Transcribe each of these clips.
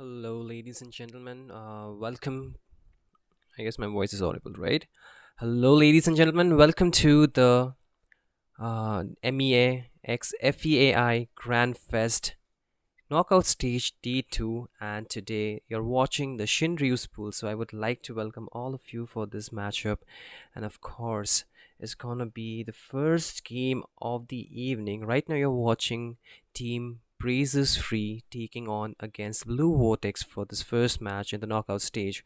Hello, ladies and gentlemen. Welcome. I guess my voice is audible, right? Hello, ladies and gentlemen. Welcome to the MEAxFEAI Grand Fest Knockout Stage D2. And today you're watching the ShinRyu pool. So I would like to welcome all of you for this matchup. And of course, it's gonna be the first game of the evening. Right now, you're watching Team Breezes Free taking on against Blue Vortex for this first match in the knockout stage.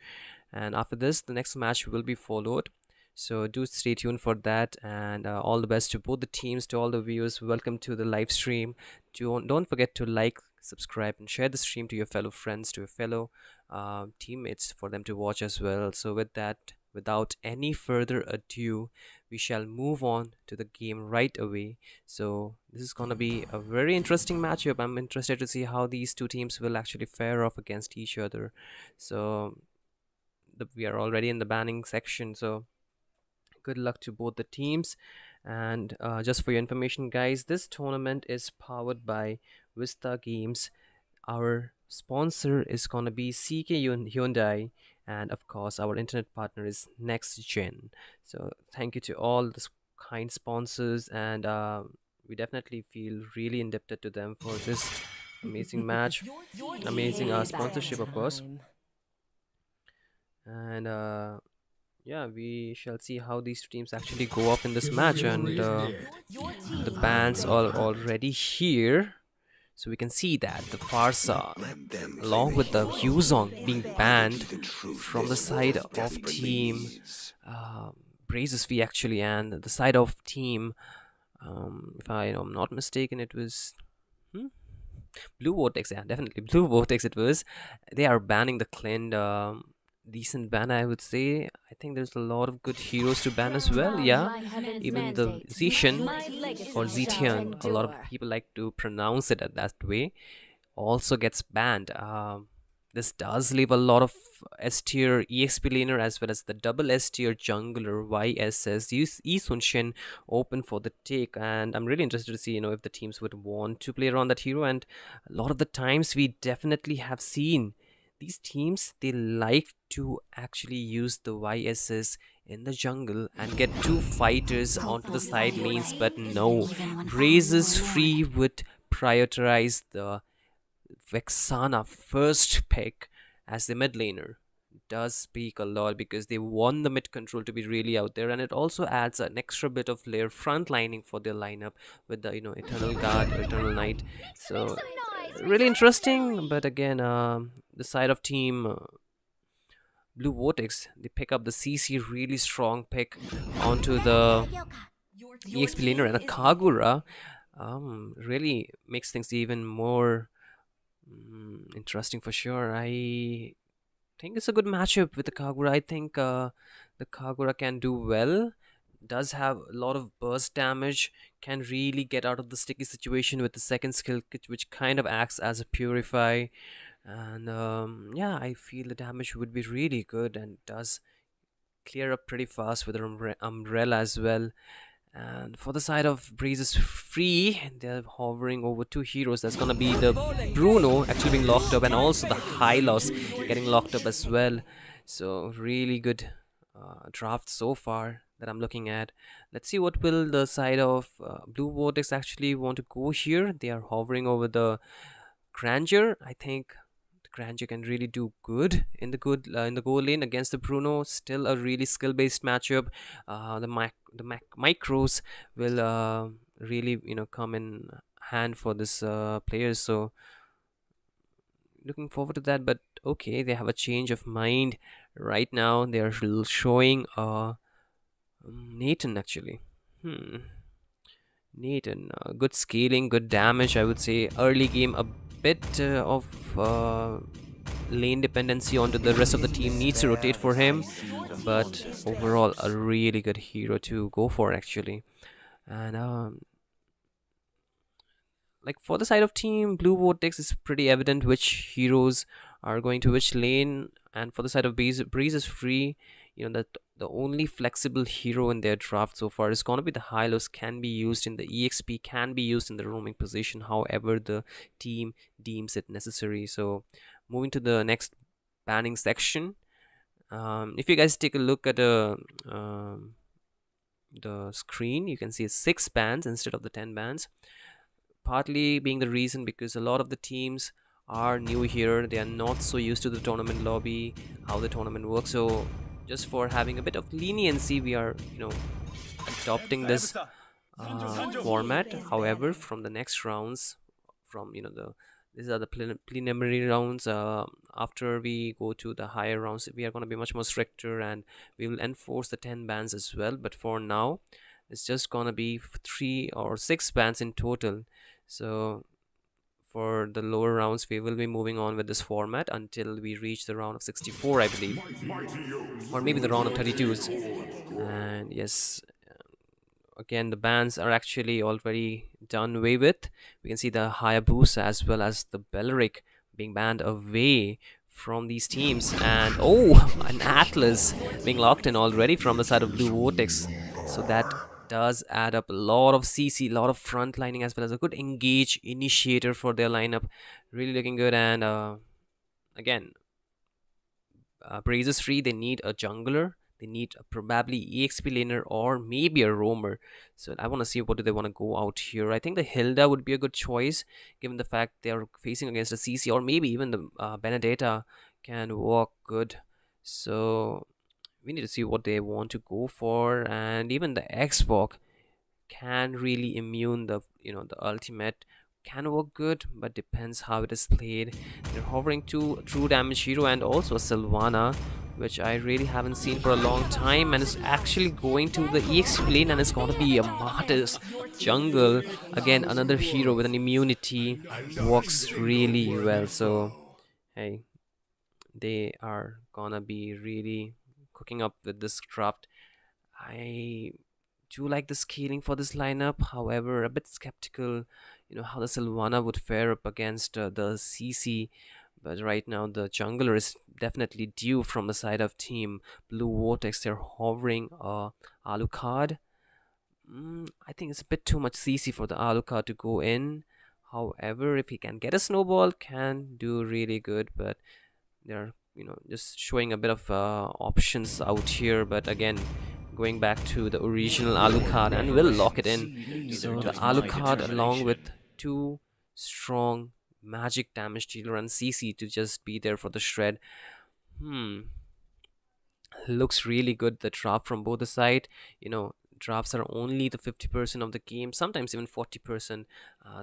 And after this, the next match will be followed. So do stay tuned for that, and all the best to both the teams, to all the viewers. Welcome to the live stream. Don't forget to like, subscribe, and share the stream to your fellow friends, to your fellow teammates, for them to watch as well. So with that, without any further ado, we shall move on to the game right away. So this is gonna be a very interesting matchup. I'm interested to see how these two teams will actually fare off against each other. So we are already in the banning section, so good luck to both the teams. And just for your information, guys, this tournament is powered by Vista Games. Our sponsor is gonna be CK Hyundai, and of course our internet partner is Next Gen. So thank you to all the kind sponsors, and we definitely feel really indebted to them for this amazing match, amazing sponsorship, of course. And yeah, we shall see how these teams actually go up in this match. And the bans are already here, so we can see that the Farsa, along with the Yuzong, being banned from the side of team Brazes V, actually, and the side of team, if I am not mistaken, it was Blue Vortex. Yeah, definitely Blue Vortex it was. They are banning the Clint. Decent ban, I would say. I think there's a lot of good heroes to ban as well. Yeah, even the Zishan or Zetian, a lot of people like to pronounce it that way, also gets banned. This does leave a lot of S tier EXP laner as well as the double S tier jungler YSS Sun Shin open for the take, and I'm really interested to see if the teams would want to play around that hero. And a lot of the times we definitely have seen these teams, they like to actually use the YSS in the jungle and get two fighters onto the side lanes, but no, Brazes Free would prioritize the Vexana first pick as the mid laner. Does speak a lot because they want the mid control to be really out there, and it also adds an extra bit of layer frontlining for their lineup with the Eternal Guard or Eternal Knight. So really interesting. But again, the side of team Blue Vortex, they pick up the CC, really strong pick onto the EXP laner, and a Kagura really makes things even more interesting for sure. I think it's a good matchup with the Kagura. I think the Kagura can do well. Does have a lot of burst damage. Can really get out of the sticky situation with the second skill, which kind of acts as a purify. And yeah, I feel the damage would be really good and does clear up pretty fast with her umbrella as well. And for the side of Breezes Free, they're hovering over two heroes. That's gonna be the Bruno actually being locked up, and also the Hylos getting locked up as well. So really good draft so far that I'm looking at. Let's see what will the side of Blue Vortex actually want to go here. They are hovering over the Grandeur. I think Grandeur can really do good in the goal lane against the Bruno. Still a really skill-based matchup. The micros will really come in hand for this players. So looking forward to that. But okay, they have a change of mind right now. They are showing Nathan actually. Nathan, good scaling, good damage. I would say early game a bit of lane dependency onto the rest of the team needs to rotate for him, but overall a really good hero to go for actually. And like for the side of team Blue Vortex, it's pretty evident which heroes are going to which lane, and for the side of Breezes Free, that the only flexible hero in their draft so far is going to be the Hylos. Can be used in the EXP, can be used in the roaming position, however the team deems it necessary. So moving to the next banning section. If you guys take a look at the screen, you can see 6 bans instead of the 10 bans. Partly being the reason because a lot of the teams are new here, they are not so used to the tournament lobby, how the tournament works. So just for having a bit of leniency, we are adopting this format. However, from the next rounds, from these are the preliminary rounds, after we go to the higher rounds, we are going to be much more stricter and we will enforce the 10 bans as well. But for now, it's just going to be 3 or 6 bans in total. So for the lower rounds, we will be moving on with this format until we reach the round of 64, I believe, or maybe the round of 32s. And yes, again, the bans are actually already done away with. We can see the Hayabusa as well as the Belleric being banned away from these teams. And oh, an Atlas being locked in already from the side of Blue Vortex. So that does add up a lot of CC, a lot of front lining, as well as a good engage initiator for their lineup. Really looking good. And again, Brazes free, they need a jungler, they need probably EXP laner or maybe a roamer. So I want to see what do they want to go out here. I think the Hilda would be a good choice given the fact they are facing against a CC, or maybe even the Benedetta can work good. So we need to see what they want to go for. And even the Xbox can really immune the the ultimate can work good, but depends how it is played. They're hovering to true damage hero and also a Sylvana, which I really haven't seen for a long time, and it's actually going to the EXP lane, and it's going to be a Martyrs jungle. Again, another hero with an immunity, works really well. So hey, they are gonna be really cooking up with this craft. I do like the scaling for this lineup, however a bit skeptical how the Sylvana would fare up against the CC. But right now the jungler is definitely due from the side of team Blue Vortex. They're hovering Alucard. I think it's a bit too much CC for the Alucard to go in. However, if he can get a snowball, can do really good. But they're just showing a bit of options out here. But again, going back to the original Alucard, and we'll lock it in. So the Alucard along with 2 strong magic damage dealer and CC to just be there for the shred. Looks really good, the draft from both the side. Drafts are only the 50% of the game, sometimes even 40%.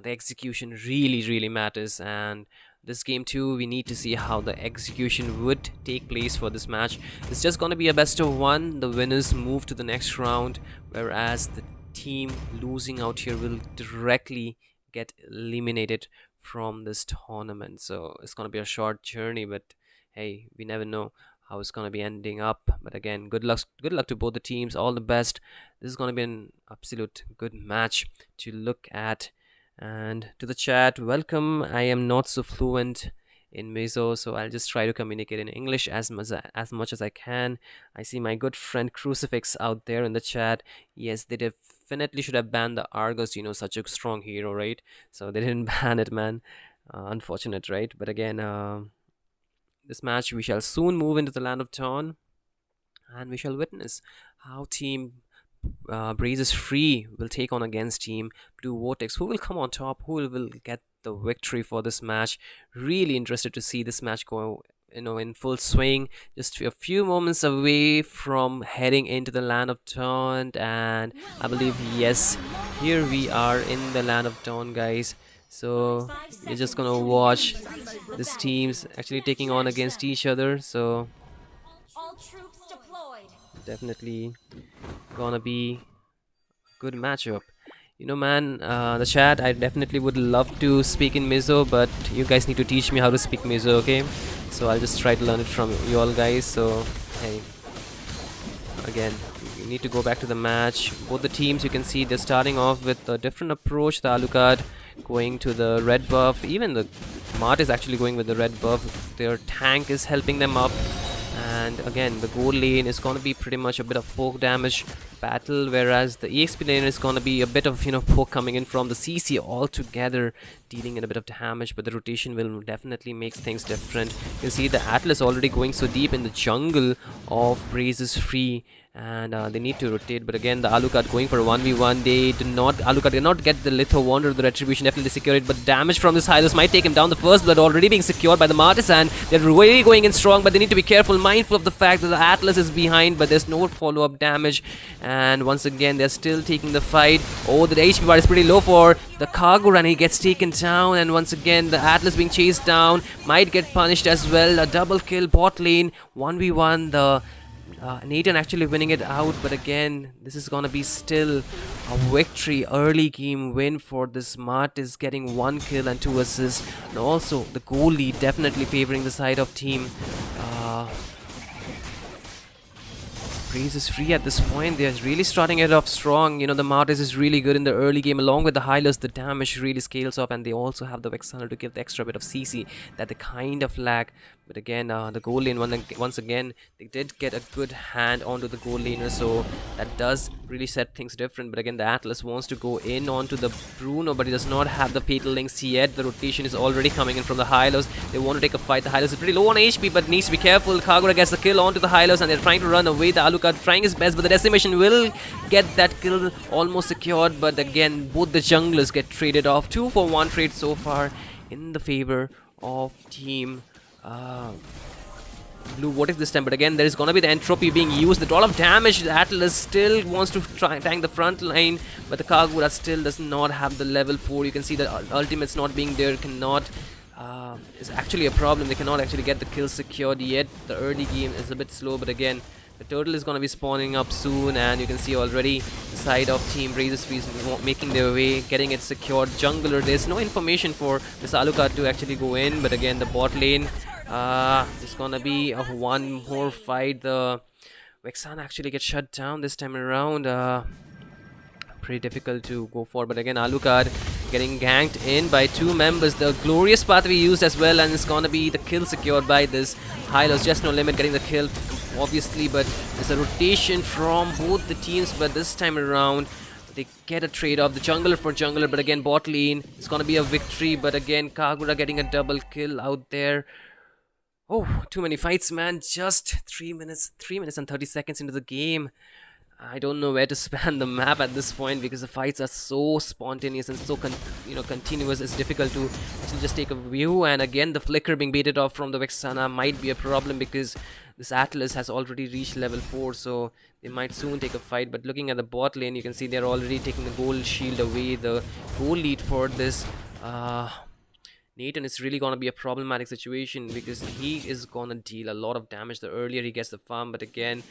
The execution really matters, and this game too, we need to see how the execution would take place for this match. It's just gonna be a best of 1. The winners move to the next round, whereas the team losing out here will directly get eliminated from this tournament. So it's gonna be a short journey, but hey, we never know how it's gonna be ending up. But again, good luck to both the teams, all the best. This is gonna be an absolute good match to look at. And to the chat, welcome. I am not so fluent in Meso, so I'll just try to communicate in English as much as I can. I see my good friend Crucifix out there in the chat. Yes, they definitely should have banned the Argus, such a strong hero, right? So they didn't ban it, man. Unfortunate, right? But again, this match, we shall soon move into the land of Dawn, and we shall witness how team Brazes free will take on against team Blue Vortex. Who will come on top? Who will get the victory for this match? Really interested to see this match go in full swing. Just a few moments away from heading into the land of Dawn, and I believe, yes, here we are in the land of Dawn, guys. So you're just gonna watch these teams actually taking on against each other. So definitely gonna be a good matchup. Man, the chat, I definitely would love to speak in Mizo, but you guys need to teach me how to speak Mizo, okay? So I'll just try to learn it from you all guys. So hey, again, you need to go back to the match. Both the teams, you can see they're starting off with a different approach. The Alucard going to the red buff, even the Mart is actually going with the red buff. Their tank is helping them up, And again, the gold lane is going to be pretty much a bit of poke damage battle, whereas the EXP lane is going to be a bit of, poke coming in from the CC altogether, dealing in a bit of damage. But the rotation will definitely make things different. You can see the Atlas already going so deep in the jungle of MEAxFEAI, and they need to rotate. But again, the Alucard going for a 1v1. Alucard did not get the Litho Wander. The Retribution definitely secured it, but damage from this Hylos might take him down. The first blood already being secured by the Martis, and they're really going in strong, but they need to be careful, mindful of the fact that the Atlas is behind, but there's no follow-up damage. And once again, they're still taking the fight. Oh, the HP bar is pretty low for the Kagura, and he gets taken down. And once again, the Atlas being chased down, might get punished as well. A double kill bot lane, 1v1. The Nathan actually winning it out, but again, this is gonna be still a victory, early game win for this Martis, getting 1 kill and 2 assists, and also the goal lead definitely favoring the side of team MEAxFEAI at this point. They're really starting it off strong. The Martis is really good in the early game. Along with the Hylos, the damage really scales up, and they also have the Vexana to give the extra bit of CC that they kind of lack. But again, the gold lane, once again, they did get a good hand onto the gold laner, so that does really set things different. But again, the Atlas wants to go in onto the Bruno, but he does not have the Fatal Links yet. The rotation is already coming in from the Hylos. They want to take a fight. The Hylos is pretty low on HP, but needs to be careful. Kagura gets the kill onto the Hylos, and they're trying to run away. The Alucard trying his best, but the Decimation will get that kill almost secured. But again, both the junglers get traded off. 2-for-1 trade so far in the favor of team Blue Vortex this time. But again, there is gonna be the entropy being used. The lot of damage. The Atlas still wants to try and tank the front line, but the Kagura still does not have the level 4. You can see the ultimates not being there cannot is actually a problem. They cannot actually get the kill secured yet. The early game is a bit slow, but again, the turtle is going to be spawning up soon, and you can see already the side of team MEAxFEAI is making their way, getting it secured. Jungler, there's no information for this Alucard to actually go in, but again, the bot lane is going to be a one more fight. The Vexana actually gets shut down this time around. Pretty difficult to go for, but again, Alucard getting ganked in by 2 members. The glorious pathway used as well, and it's gonna be the kill secured by this Hylos. Just No Limit getting the kill, obviously, but there's a rotation from both the teams. But this time around, they get a trade off, the jungler for jungler. But again, bot lane, it's gonna be a victory. But again, Kagura getting a double kill out there. Oh, too many fights, man. Just 3 minutes and 30 seconds into the game. I don't know where to span the map at this point, because the fights are so spontaneous and so continuous. It's difficult to just take a view. And again, the flicker being baited off from the Vexana might be a problem, because this Atlas has already reached level 4, so they might soon take a fight. But looking at the bot lane, you can see they're already taking the gold shield away. The goal lead for this Nathan is really gonna be a problematic situation, because he is gonna deal a lot of damage the earlier he gets the farm. But again,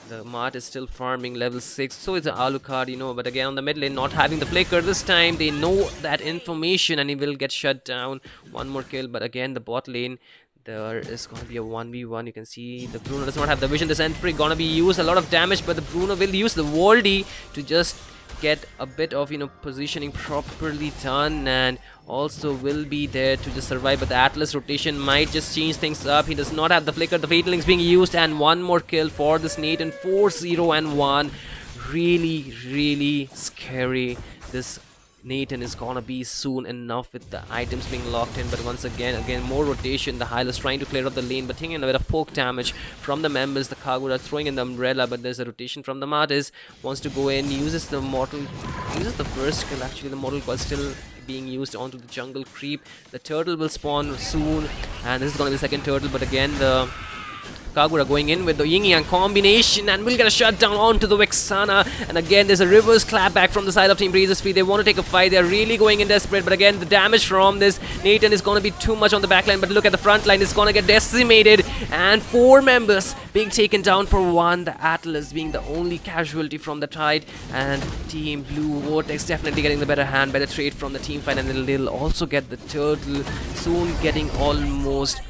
the Mart is still farming level 6, so it's an Alucard, but again, on the mid lane, not having the flicker this time, they know that information, and he will get shut down. 1 more kill. But again, the bot lane, there is going to be a 1v1. You can see the Bruno does not have the vision. This entry gonna be used a lot of damage, but the Bruno will use the Waldy to just get a bit of positioning properly done, and also will be there to just survive. But the Atlas rotation might just change things up. He does not have the flicker. The Fatal Links being used, and 1 more kill for this Nathan. 4-0-1. Really scary. This Nathan is gonna be soon enough with the items being locked in. But once again, more rotation. The Hylos trying to clear up the lane, but taking a bit of poke damage from the members. The Kagura throwing in the umbrella, but there's a rotation from the Martis. Wants to go in, uses the first kill. Actually, the mortal coil still being used onto the jungle creep. The turtle will spawn soon, and this is gonna be the second turtle. But again, the Kagura going in with the yin yang combination, and will get a shutdown onto the Vexana. And again, there's a reverse clapback from the side of team MEAxFEAI. They want to take a fight. They're really going in desperate. But again, the damage from this Nathan is going to be too much on the backline. But look at the front line, it's going to get decimated, and 4 members being taken down for 1. The Atlas being the only casualty from the tide, and team Blue Vortex definitely getting the better hand by the trade from the team fight. And they'll also get the turtle soon, getting almost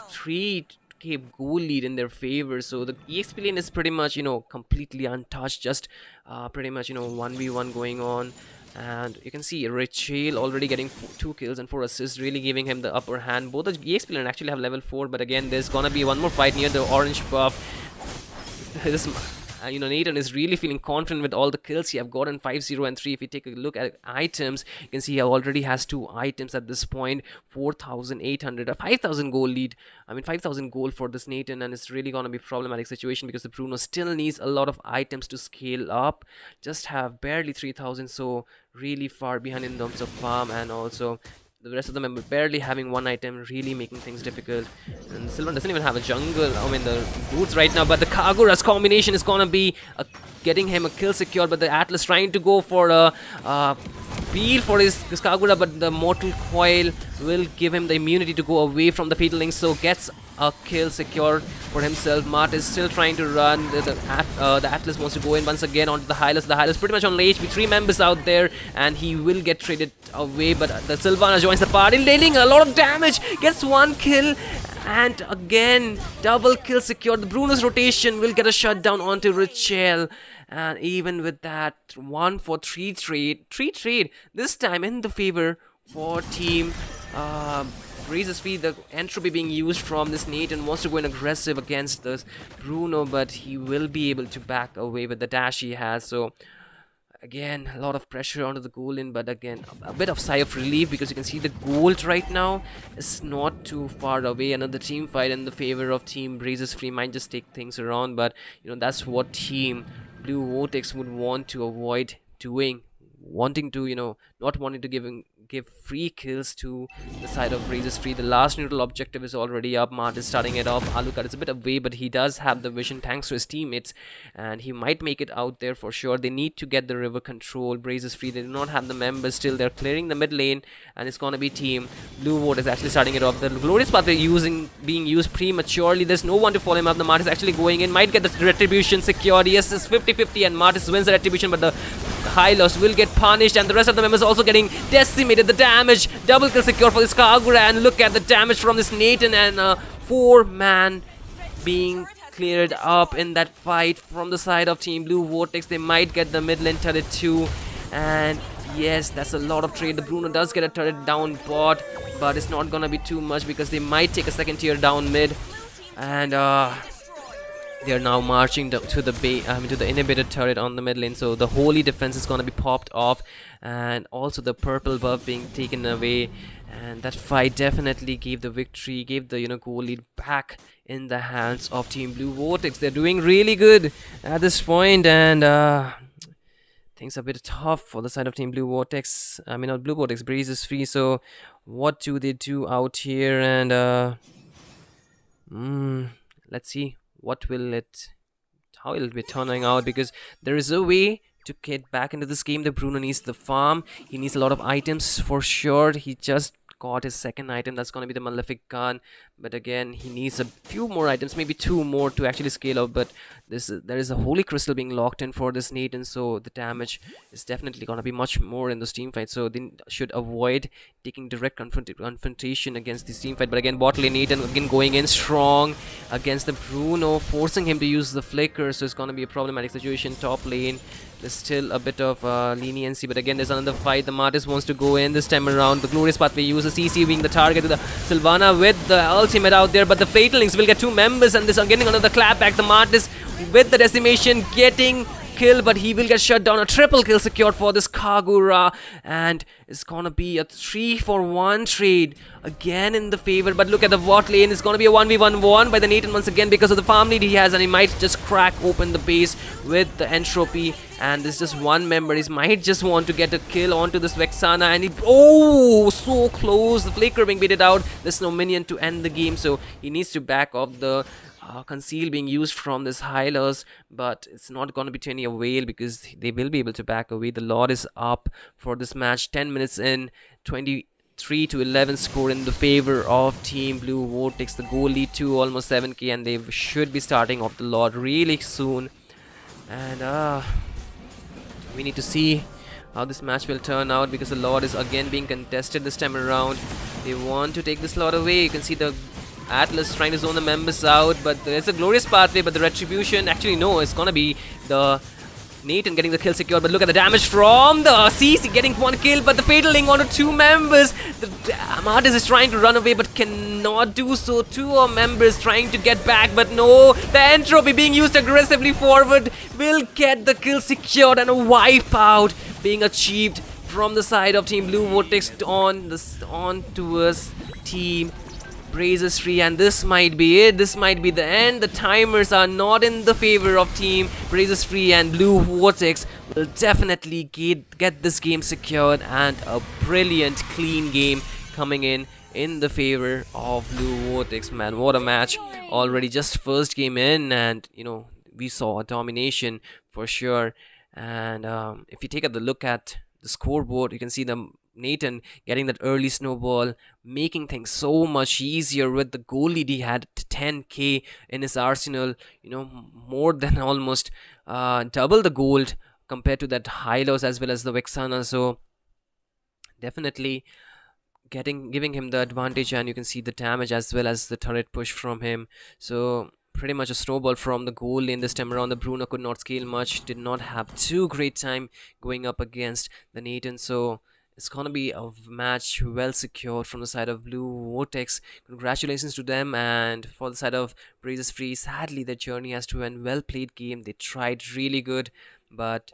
3 goal lead in their favor. So the EXP lane is pretty much completely untouched, just pretty much 1v1 going on. And you can see Rachel already getting 2 kills and 4 assists, really giving him the upper hand. Both the EXP players actually have level 4, but again, there's gonna be one more fight near the orange buff. This, Nathan is really feeling confident with all the kills he have gotten, 5-0 and 3. If you take a look at items, you can see he already has 2 items at this point. 4,800, a 5,000 goal lead. 5,000 goal for this Nathan, and it's really gonna be a problematic situation because the Bruno still needs a lot of items to scale up. Just have barely 3,000, so really far behind in terms of farm, and also the rest of them are barely having 1 item, really making things difficult. And Sylvan doesn't even have a jungle, the boots right now, but the Kagura's combination is gonna be getting him a kill secure, but the Atlas trying to go for a peel for his Kagura, but the Mortal Coil will give him the immunity to go away from the Fatal Link, so gets a kill secured for himself. Mart is still trying to run. The Atlas wants to go in once again onto the Hylas. The Hylas pretty much on HP, 3 members out there, and he will get traded away, but the Sylvana joins the party, dealing a lot of damage, gets 1 kill, and again double kill secured. The Bruno's rotation will get a shutdown onto Richel, and even with that, 1 for 3 trade, this time in the favor for team MEAxFEAI. The entropy being used from this Nathan wants to go in aggressive against this Bruno, but he will be able to back away with the dash he has. So again, a lot of pressure onto the goal but again, a bit of sigh of relief because you can see the gold right now is not too far away. Another team fight in the favor of team MEAxFEAI might just take things around, but that's what team Blue Vortex would want to avoid doing, not wanting to give free kills to the side of MEAxFEAI. The last neutral objective is already up. Mart is starting it off. Alucard is a bit away, but he does have the vision thanks to his teammates, and he might make it out there for sure. They need to get the river control. MEAxFEAI, they do not have the members still. They're clearing the mid lane, and it's gonna be team Blue Vote is actually starting it off. The glorious pathway being used prematurely. There's no one to follow him up. The Mart is actually going in, might get the retribution secured. Yes, it's 50-50, and Martis wins the retribution, but the high loss will get punished, and the rest of the members also getting decimated. The damage, double kill secure for this Kagura, and look at the damage from this Nathan, and 4-man being cleared up in that fight from the side of team Blue Vortex. They might get the mid lane turret too, and yes, that's a lot of trade. The Bruno does get a turret down bot, but it's not gonna be too much because they might take a second tier down mid, and they are now marching to the to the inhibited turret on the mid lane, so the holy defense is gonna be popped off, and also the purple buff being taken away, and that fight definitely gave the victory, gave the goal lead back in the hands of team Blue Vortex. They're doing really good at this point, and things are a bit tough for the side of team Blue Vortex. Not Blue Vortex, MEAxFEAI. So what do they do out here? And let's see how it'll be turning out, because there is a way to get back into this game. The Bruno needs the farm, he needs a lot of items for sure. He just got his second item, that's going to be the Malefic Gun, but again he needs a few more items, maybe 2 more to actually scale up. But there is a holy crystal being locked in for this Nathan, so the damage is definitely going to be much more in this team fight, so they should avoid taking direct confrontation against this team fight. But again, bot lane Nathan again going in strong against the Bruno, forcing him to use the flicker, so it's going to be a problematic situation. Top lane, there's still a bit of leniency, but again there's another fight. The Martis wants to go in this time around. The glorious pathway uses CC being the target to the Sylvana with the ultimate out there, but the Fatal Links will get 2 members, and this are getting another clap back. The Martis with the decimation getting kill, but he will get shut down. A triple kill secured for this Kagura, and it's gonna be a 3-for-1 trade again in the favor. But look at the bot lane, it's gonna be a 1v1 won by the Nathan once again because of the farm lead he has, and he might just crack open the base with the entropy, and there's just 1 member. He might just want to get a kill onto this Vexana, and he so close. The flicker being baited out. There's no minion to end the game, so he needs to back off. The conceal being used from this Hylos, but it's not going to be to any avail because they will be able to back away. The Lord is up for this match, 10 minutes in, 23-11 score in the favor of team Blue Vortex. The goal lead to almost 7k, and they should be starting off the Lord really soon, and we need to see how this match will turn out, because the Lord is again being contested this time around. They want to take this Lord away. You can see the Atlas trying to zone the members out, but there's a glorious pathway, but the retribution, actually no, it's gonna be the Nathan getting the kill secured, but look at the damage from the CC getting one kill, but the fatal link onto two members. The Martis is trying to run away, but cannot do so. Two members trying to get back, but no. The entropy being used aggressively forward will get the kill secured, and a wipeout being achieved from the side of Team Blue Vortex on towards Team FREE, and this might be it. This might be the end. The timers are not in the favor of Team FREE, and Blue Vortex will definitely get this game secured, and a brilliant clean game coming in the favor of Blue Vortex. Man, what a match already, just first game in, and we saw a domination for sure. And if you take a look at the scoreboard, you can see the Nathan getting that early snowball, making things so much easier with the goal lead. He had 10k in his arsenal, more than almost double the gold compared to that Hylos as well as the Vexana. So definitely giving him the advantage, and you can see the damage as well as the turret push from him. So pretty much a snowball from the goal lane this time around. The Bruno could not scale much, did not have too great time going up against the Nathan. So it's gonna be a match well secured from the side of Blue Vortex. Congratulations to them. And for the side of FREE, sadly their journey has to end. Well played game, they tried really good, but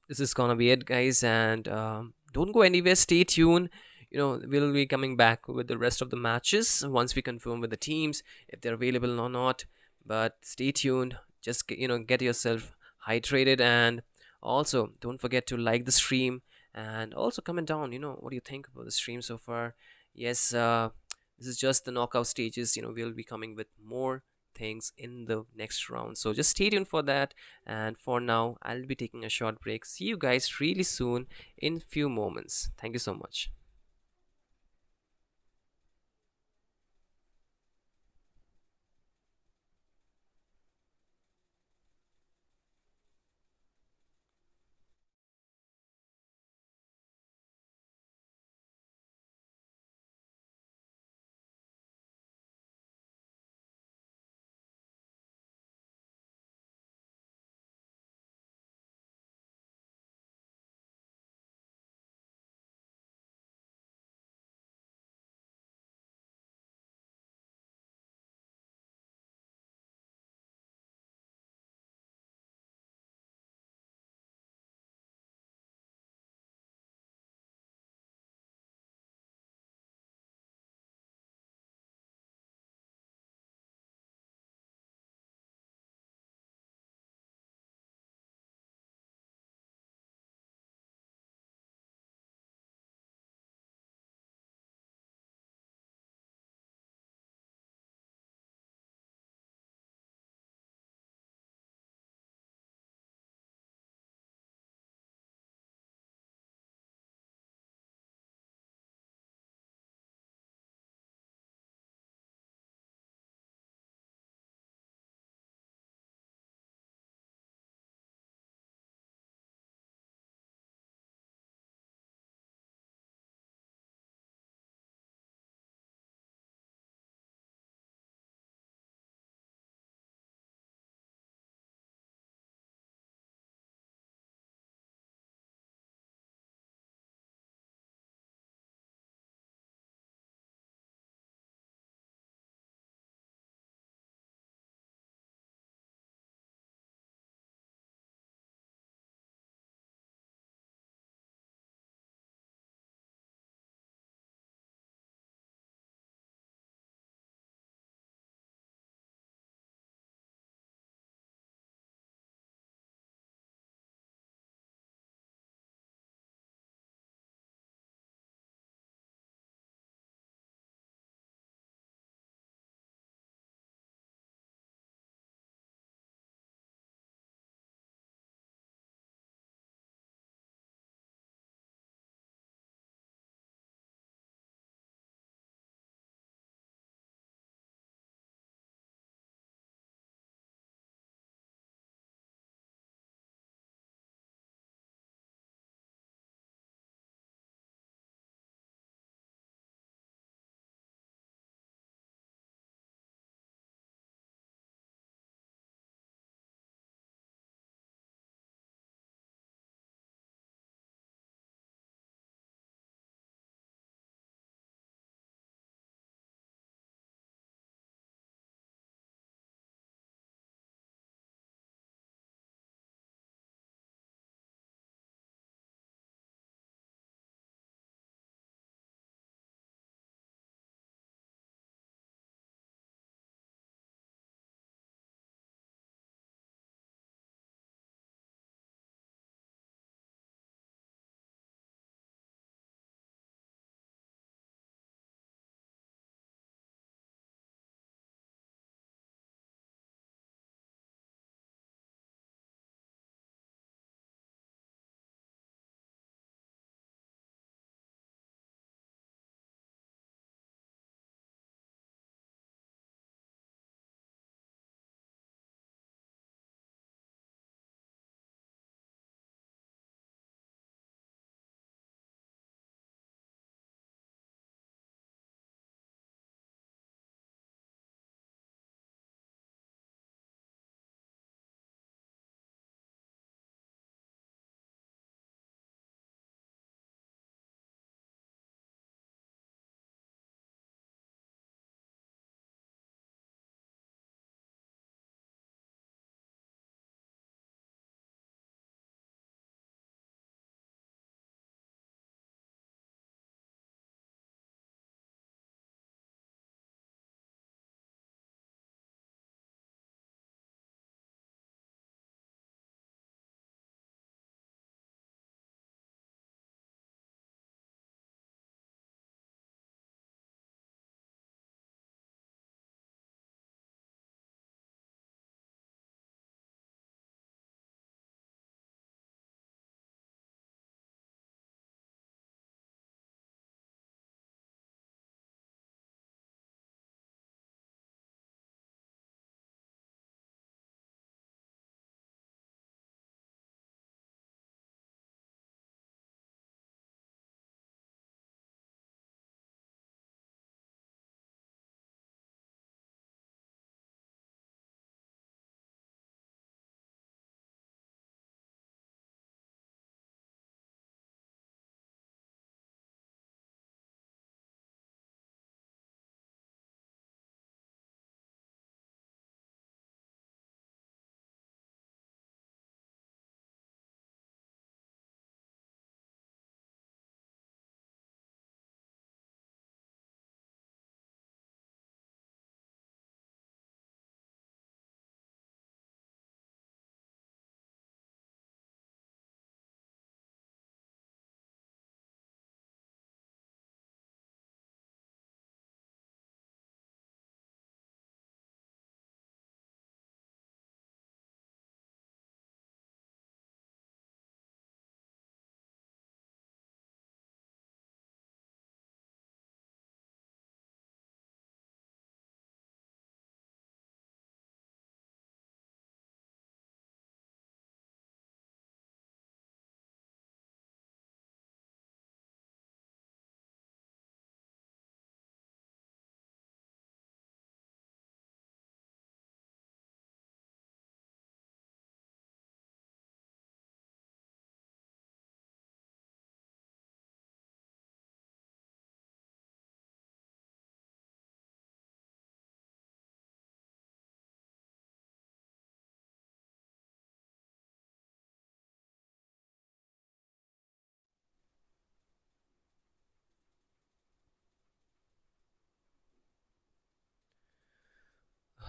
this is gonna be it, guys. And don't go anywhere, stay tuned. We'll be coming back with the rest of the matches once we confirm with the teams if they're available or not. But stay tuned, just get yourself hydrated, and also don't forget to like the stream, and also comment down what do you think about the stream so far. Yes, this is just the knockout stages. We'll be coming with more things in the next round, so just stay tuned for that. And for now, I'll be taking a short break. See you guys really soon in few moments. Thank you so much.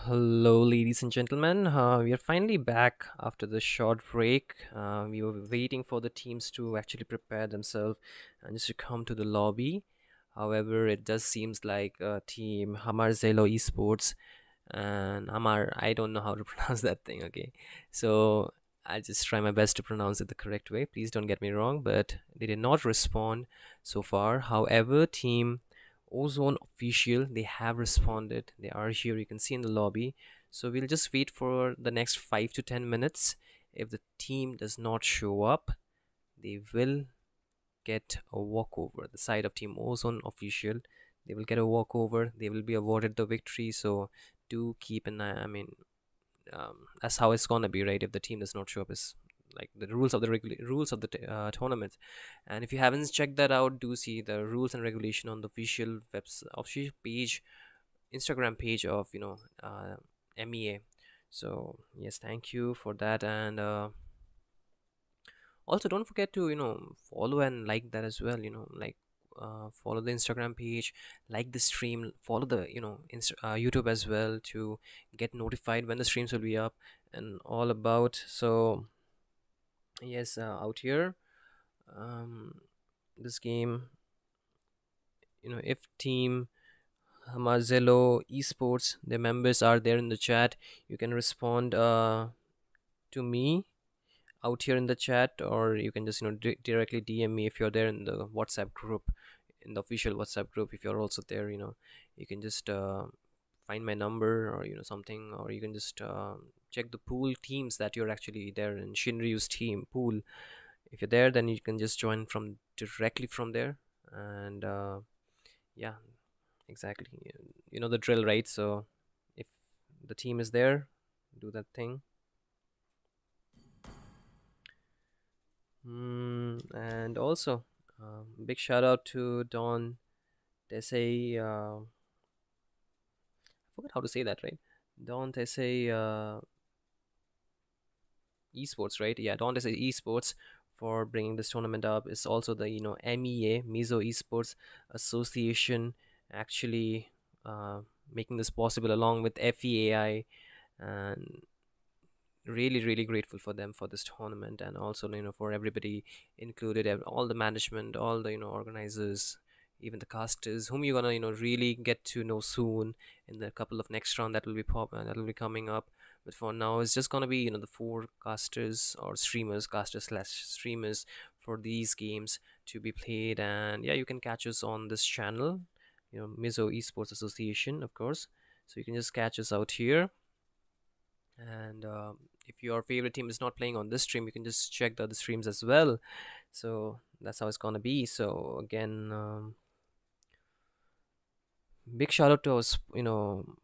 Hello, ladies and gentlemen. We are finally back after the short break. We were waiting for the teams to actually prepare themselves and just to come to the lobby. However, it does seems like team Hamar Zelo Esports and Amar. I don't know how to pronounce that thing. Okay, so I'll just try my best to pronounce it the correct way. Please don't get me wrong, but they did not respond so far. However, team Ozone official, they have responded. They are here. You can see in the lobby. So we'll just wait for the next 5 to 10 minutes. If the team does not show up, they will get a walkover. The side of Team Ozone official, they will get a walkover. They will be awarded the victory. So do keep an eye. I mean, that's how it's gonna be, right? If the team does not show up, is like the rules of the rules of the tournament. And if you haven't checked that out, do see the rules and regulation on the official page, Instagram page of MEA. So yes, thank you for that. And also don't forget to follow and like that as well, like follow the Instagram page, like the stream, follow the YouTube as well to get notified when the streams will be up and all about. So yes, out here, um this game, if team Hamazelo Esports, the members are there in the chat, you can respond to me out here in the chat, or you can just directly DM me if you're there in the WhatsApp group, in the official WhatsApp group. If you're also there, you can just find my number, or something, or you can just check the pool teams that you're actually there in Shinryu's team pool. If you're there, then you can just join from directly from there. And yeah, exactly, you know the drill, right? So if the team is there, do that thing. And also, big shout out to Don Desai. I forgot how to say that, right? Don Desai Esports, right? Yeah, Don Desai Esports for bringing this tournament up. Is also the MEA Mizo Esports Association actually making this possible along with FEAI, and really grateful for them for this tournament, and also for everybody included, all the management, all the organizers, even the casters whom you're gonna really get to know soon in the couple of next round that will be that will be coming up. But for now, it's just gonna be the four casters or streamers, casters slash streamers for these games to be played. And yeah, you can catch us on this channel, Mizo Esports Association, of course. So you can just catch us out here. And if your favorite team is not playing on this stream, you can just check the other streams as well. So that's how it's gonna be. So again, big shout out to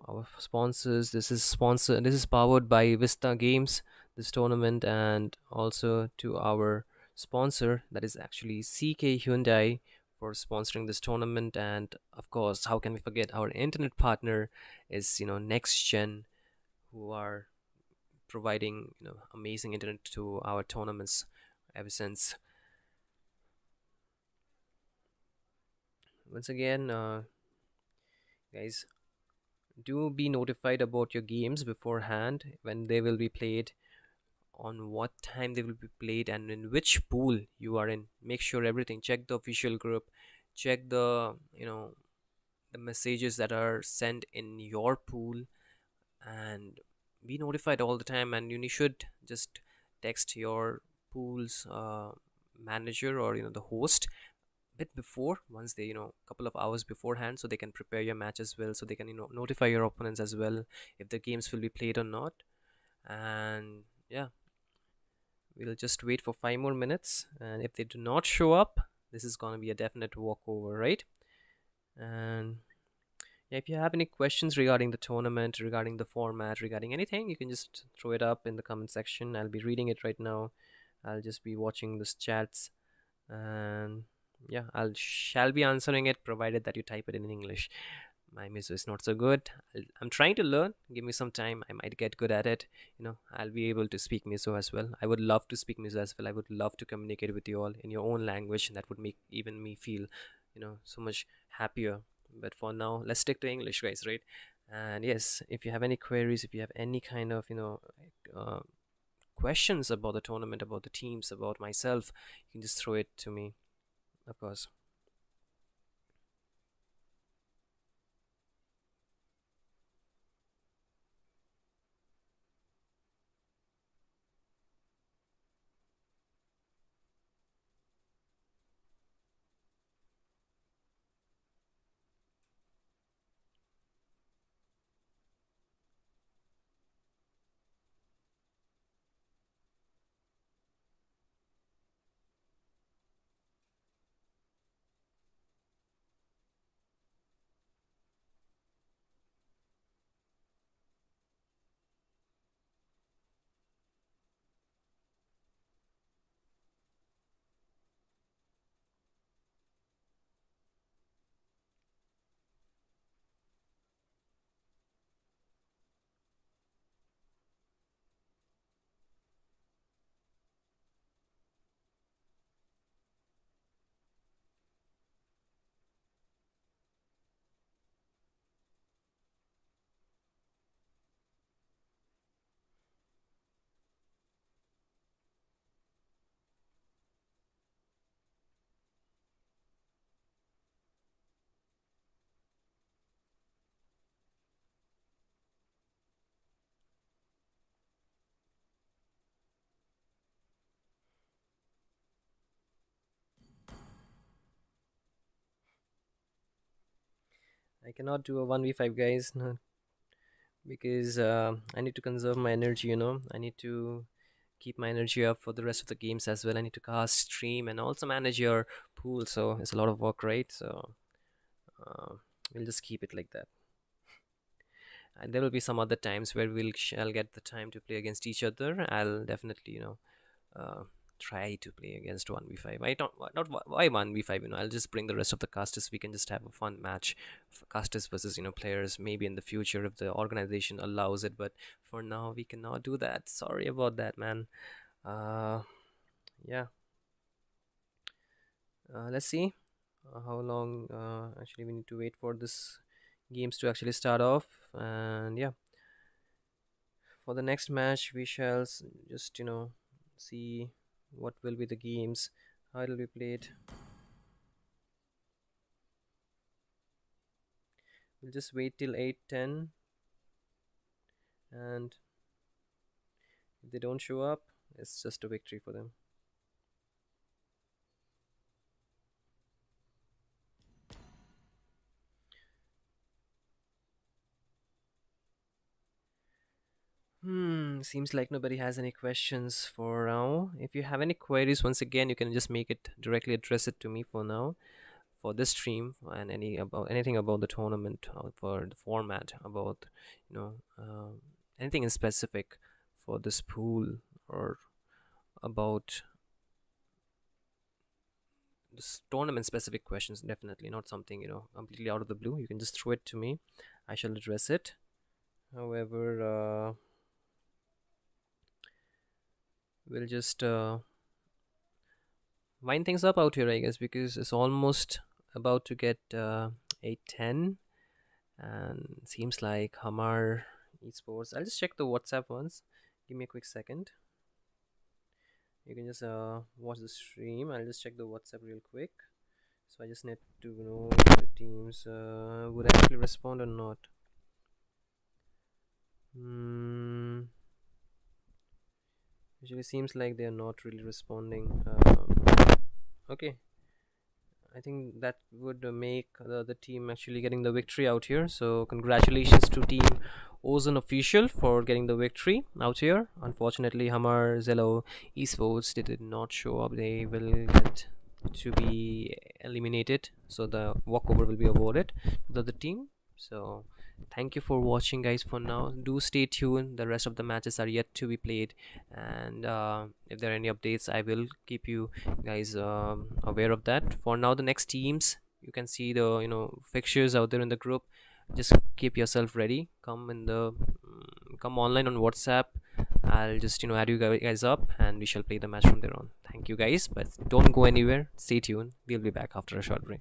our sponsors. This is powered by Vista Games, this tournament, and also to our sponsor, that is actually CK Hyundai, for sponsoring this tournament. And of course, how can we forget our internet partner is Next Gen, who are providing amazing internet to our tournaments ever since. Once again, guys, do be notified about your games beforehand, when they will be played, on what time they will be played, and in which pool you are in. Make sure everything, check the official group, check the the messages that are sent in your pool, and be notified all the time. And you should just text your pool's manager, or the host, bit before, once they couple of hours beforehand, so they can prepare your match as well, so they can notify your opponents as well if the games will be played or not. And yeah, we'll just wait for 5 more minutes, and if they do not show up, this is going to be a definite walkover, right? And yeah, if you have any questions regarding the tournament, regarding the format, regarding anything, you can just throw it up in the comment section. I'll be reading it right now. I'll just be watching this chats, and yeah, shall be answering it, provided that you type it in English. My Mizo is not so good. I'm trying to learn. Give me some time. I might get good at it. I'll be able to speak Mizo as well. I would love to speak Mizo as well. I would love to communicate with you all in your own language. That would make even me feel so much happier. But for now, let's stick to English, guys, right? And yes, if you have any queries, if you have any kind of questions about the tournament, about the teams, about myself, you can just throw it to me, of course. I cannot do a 1v5, guys, no, because I need to conserve my energy, I need to keep my energy up for the rest of the games as well. I need to cast, stream, and also manage your pool, so it's a lot of work, right? So uh, we'll just keep it like that. And there will be some other times where we'll shall get the time to play against each other. I'll definitely uh, try to play against 1v5. I don't, not why 1v5, I'll just bring the rest of the casters. We can just have a fun match for casters versus players, maybe in the future if the organization allows it, but for now we cannot do that. Sorry about that, man. uh yeah. Let's see how long actually we need to wait for this games to actually start off. And yeah, for the next match we shall just see what will be the games, how it will be played. We'll just wait till 8:10, and if they don't show up, it's just a victory for them. Seems like nobody has any questions for now. If you have any queries, once again, you can just make it directly address it to me for now, for this stream, and anything about the tournament, for the format, about anything in specific for this pool, or about this tournament specific questions. Definitely not something completely out of the blue. You can just throw it to me, I shall address it. However, we'll just wind things up out here, I guess, because it's almost about to get 8:10, and seems like Hamar Esports. I'll just check the WhatsApp once. Give me a quick second. You can just watch the stream. I'll just check the WhatsApp real quick. So I just need to know if the teams would actually respond or not. Usually seems like they're not really responding. Okay, I think that would make the team actually getting the victory out here. So congratulations to Team Ozone Official for getting the victory out here. Unfortunately, Hamar Zello Esports, they did not show up. They will get to be eliminated. So the walkover will be awarded to the other team. So thank you for watching, guys. For now, do stay tuned. The rest of the matches are yet to be played, and if there are any updates, I will keep you guys aware of that. For now, the next teams, you can see the fixtures out there in the group. Just keep yourself ready. Come online on WhatsApp. I'll just add you guys up, and we shall play the match from there on. Thank you, guys, but don't go anywhere. Stay tuned. We'll be back after a short break.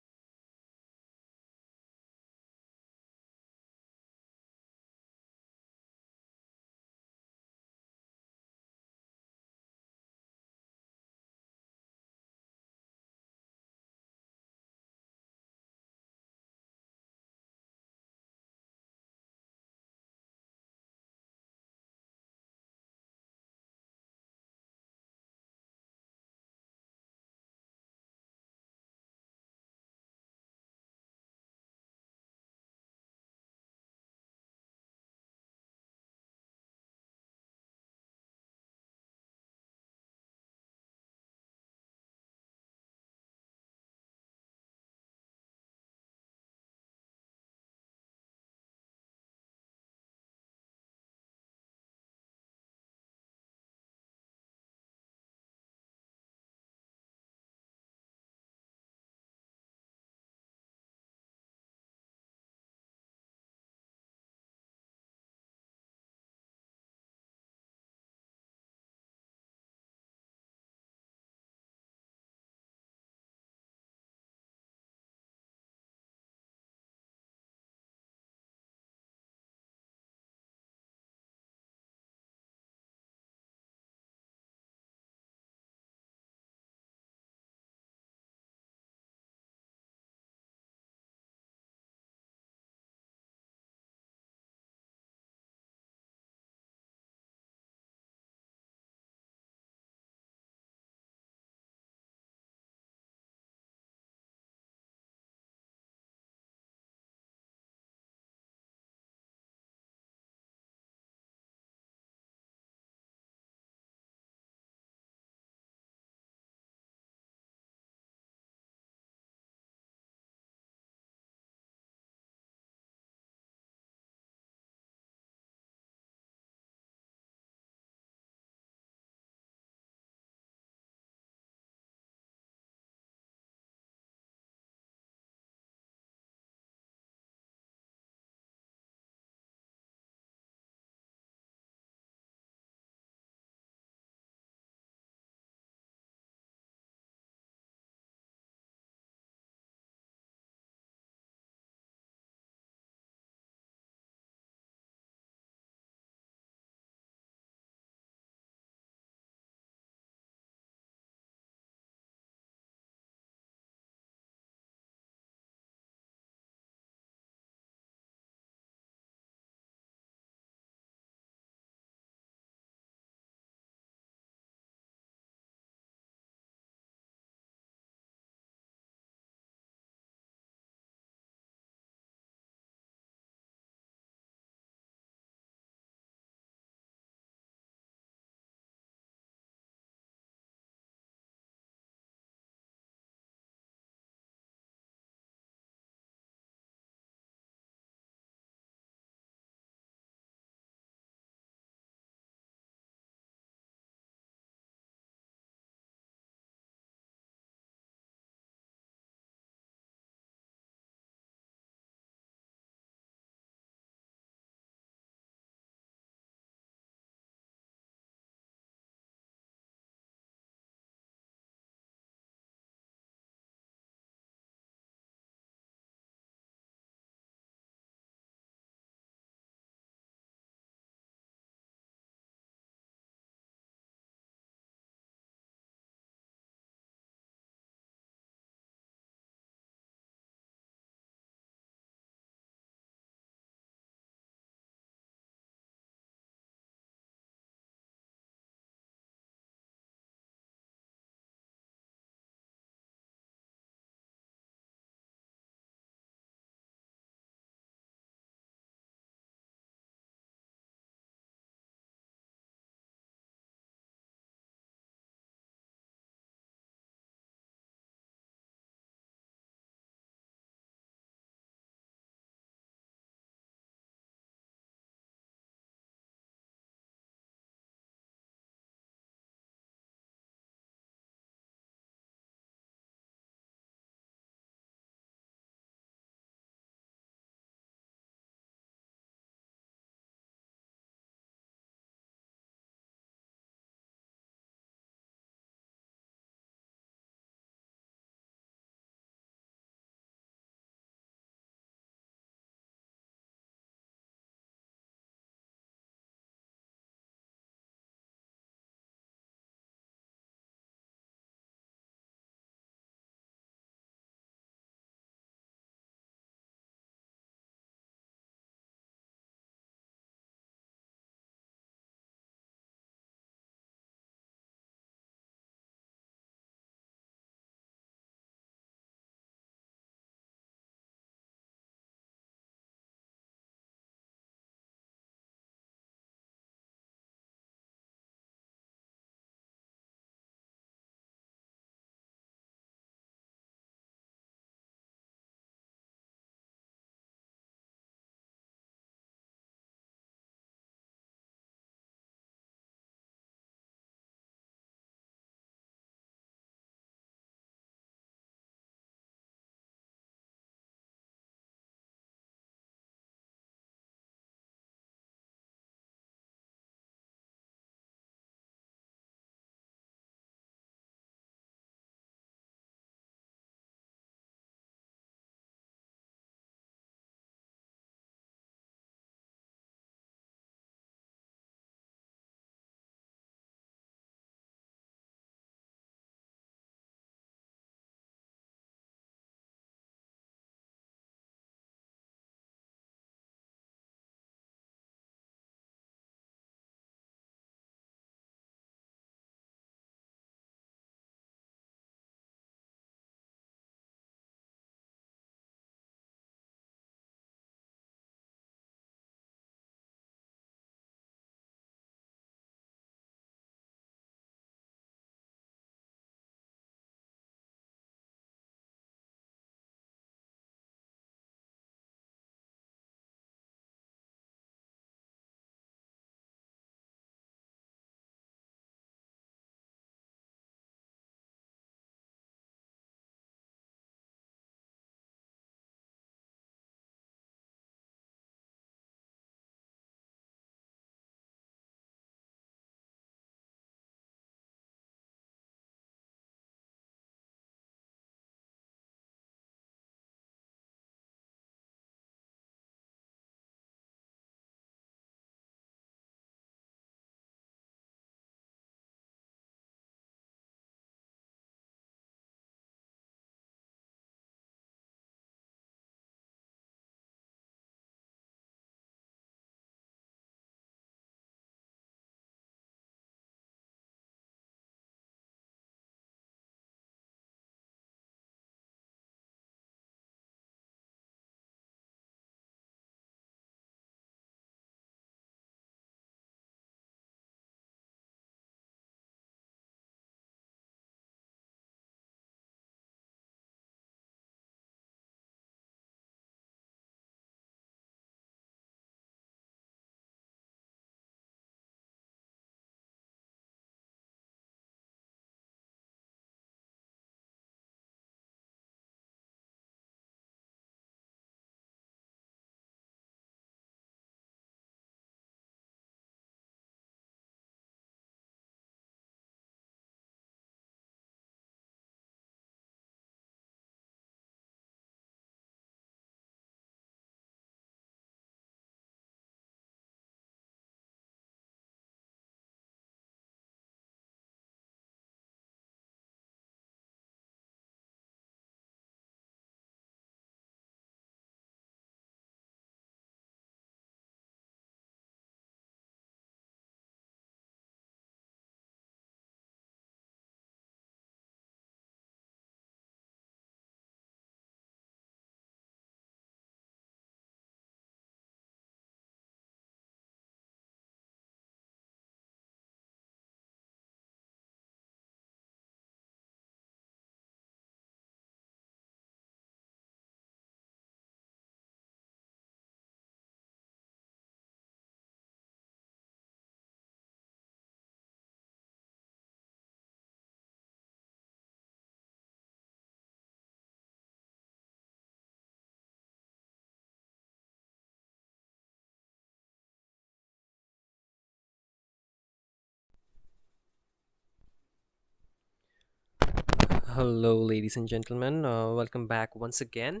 Hello, ladies and gentlemen. Welcome back once again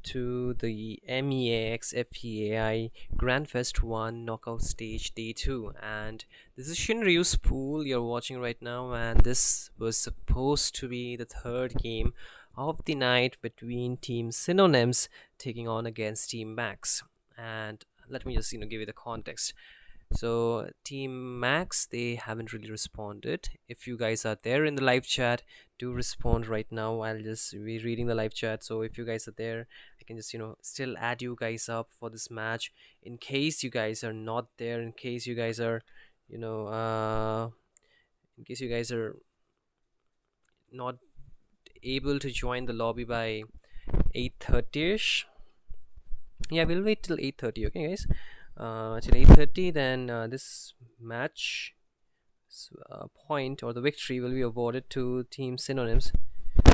to the MEAxFEAI Grandfest 1 Knockout Stage Day 2. And this is ShinRyu's pool you're watching right now. And this was supposed to be the third game of the night between Team Synonyms taking on against Team Max. And let me just give you the context. So Team Max, they haven't really responded. If you guys are there in the live chat, do respond right now. I'll just be reading the live chat. So if you guys are there, I can just still add you guys up for this match. In case you guys are not there, in case you guys are you know in case you guys are not able to join the lobby by 8:30ish. Yeah, we'll wait till 8:30. Okay, guys. Till 8:30, then this match point or the victory will be awarded to Team Synonyms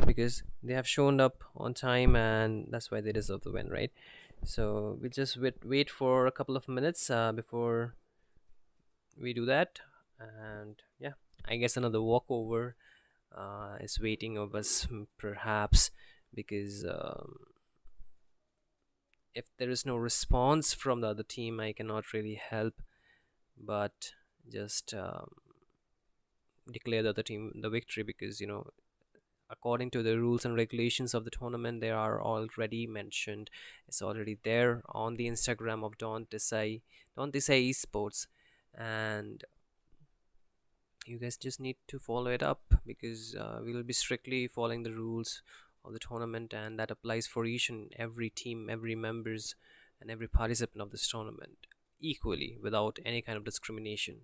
because they have shown up on time and that's why they deserve the win, right? So we'll just wait for a couple of minutes before we do that. And yeah, I guess another walkover is waiting of us, perhaps, because if there is no response from the other team, I cannot really help but just declare the other team the victory, because according to the rules and regulations of the tournament, they are already mentioned. It's already there on the Instagram of Don't Desai Esports, and you guys just need to follow it up because we will be strictly following the rules of the tournament, and that applies for each and every team, every members, and every participant of this tournament equally, without any kind of discrimination,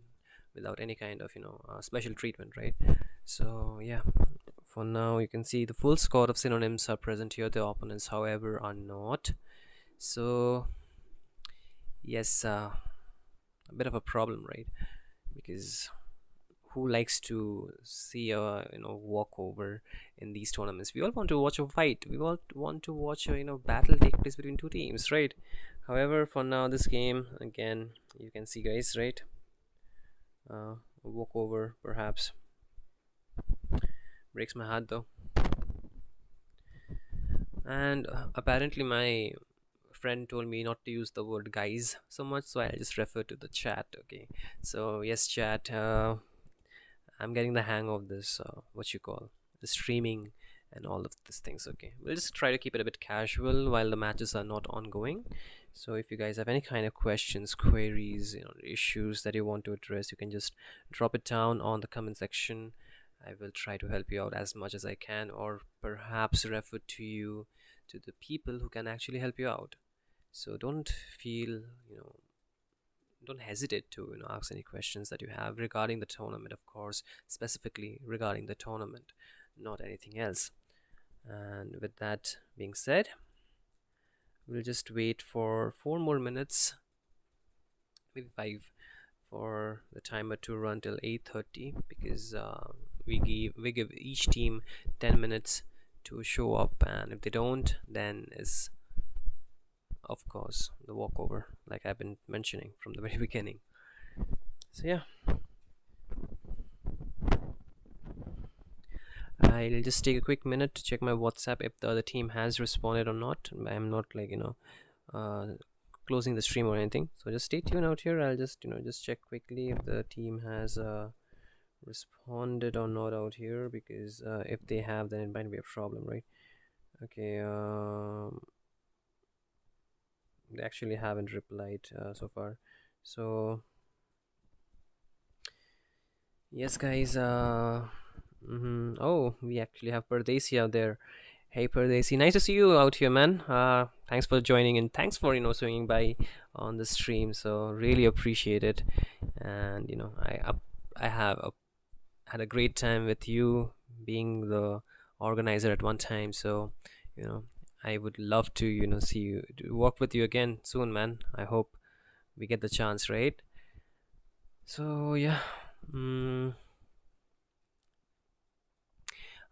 without any kind of special treatment, right? So yeah, for now you can see the full squad of Synonyms are present here. The opponents, however, are not. So yes, a bit of a problem, right? Because who likes to see a walkover in these tournaments? We all want to watch a fight. We all want to watch a battle take place between two teams, right? However, for now, this game, again, you can see, guys, right? A walkover perhaps breaks my heart though. And apparently my friend told me not to use the word guys so much, so I'll just refer to the chat. Okay, so yes, chat, I'm getting the hang of this what you call the streaming and all of these things. Okay, we'll just try to keep it a bit casual while the matches are not ongoing. So if you guys have any kind of questions, queries, issues that you want to address, you can just drop it down on the comment section. I will try to help you out as much as I can, or perhaps refer to you to the people who can actually help you out. So don't feel don't hesitate to ask any questions that you have regarding the tournament, of course, specifically regarding the tournament, not anything else. And with that being said, we'll just wait for 4 more minutes, maybe 5, for the timer to run till 8:30, because we give each team 10 minutes to show up, and if they don't, then is of course the walkover, like I've been mentioning from the very beginning. So yeah, I'll just take a quick minute to check my WhatsApp if the other team has responded or not. I'm not like closing the stream or anything, so just stay tuned out here. I'll just just check quickly if the team has responded or not out here, because if they have, then it might be a problem, right? Okay, they actually haven't replied so far. So yes, guys, oh, we actually have Pardesi out there. Hey Pardesi, nice to see you out here, man. Thanks for joining and thanks for swinging by on the stream, so really appreciate it. And I have had a great time with you being the organizer at one time, so I would love to see you, to work with you again soon, man. I hope we get the chance, right? So yeah,